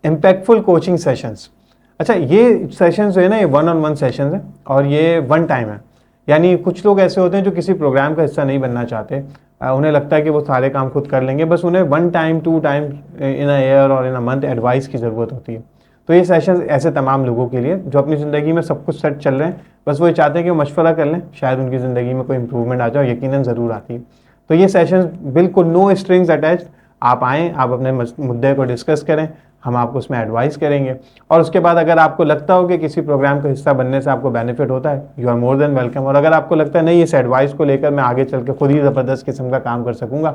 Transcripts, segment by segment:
Impactful coaching sessions. अच्छा, ये sessions जो है ना, ये 1-on-1 सेशंस है और ये वन टाइम है। यानी कुछ लोग ऐसे होते हैं जो किसी प्रोग्राम का हिस्सा नहीं बनना चाहते, उन्हें लगता है कि वो सारे काम खुद कर लेंगे, बस उन्हें 1 time 2 time in a year और इन अ मंथ एडवाइस की ज़रूरत होती है। तो ये सेशन ऐसे तमाम लोगों के लिए जो अपनी ज़िंदगी में सब कुछ सेट चल रहे हैं, बस वो ये चाहते हैं कि वो मशवरा कर लें, शायद उनकी ज़िंदगी में कोई इंप्रूवमेंट आ जाए, और यकीनन ज़रूर आती है। तो ये सेशन बिल्कुल नो स्ट्रिंग्स अटैच्ड, आप आएँ, आप अपने मुद्दे को डिस्कस करें, हम आपको उसमें एडवाइस करेंगे। और उसके बाद अगर आपको लगता हो कि किसी प्रोग्राम का हिस्सा बनने से आपको बेनिफिट होता है, you are more than welcome. और अगर आपको लगता है नहीं, इस एडवाइस को लेकर मैं आगे चल के खुद ही ज़बरदस्त किस्म का काम कर सकूँगा,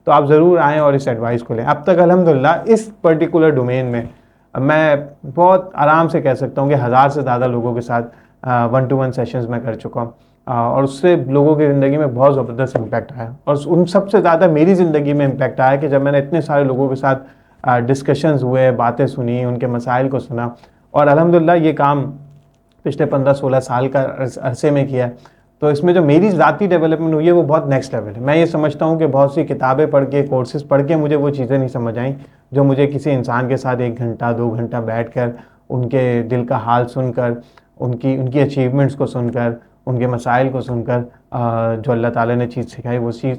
तो आप ज़रूर आएँ और इस एडवाइस को लें। अब तक अल्हम्दुलिल्लाह इस पर्टिकुलर डोमेन में मैं बहुत आराम से कह सकता हूँ कि 1000 से ज़्यादा लोगों के साथ 1-to-1 सेशंस मैं कर चुका हूँ, और उससे लोगों की ज़िंदगी में बहुत ज़बरदस्त इम्पैक्ट आया। और उन सबसे ज़्यादा मेरी ज़िंदगी में इम्पैक्ट आया कि जब मैंने इतने सारे लोगों के साथ डिस्कशंस हुए, बातें सुनी, उनके मसाइल को सुना, और अल्हम्दुलिल्लाह ये काम पिछले 15-16 साल का अरसे में किया है। तो इसमें जो मेरी ज़ाती डेवलपमेंट हुई है वो बहुत नेक्स्ट लेवल है। मैं ये समझता हूँ कि बहुत सी किताबें पढ़ के, कोर्सेज पढ़ के मुझे वो चीज़ें नहीं समझ आई जो मुझे किसी इंसान के साथ 1 घंटा 2 घंटा बैठकर, उनके दिल का हाल सुनकर, उनकी उनकी अचीवमेंट्स को सुनकर, उनके मसाइल को सुनकर, जो अल्लाह ताला ने चीज़ सिखाई, वो चीज़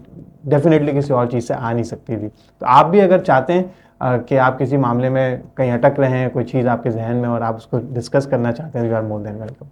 डेफिनेटली किसी और चीज़ से आ नहीं सकती थी। तो आप भी अगर चाहते हैं कि आप किसी मामले में कहीं अटक रहे हैं, कोई चीज़ आपके जहन में और आप उसको डिस्कस करना चाहते हैं, you are more than welcome.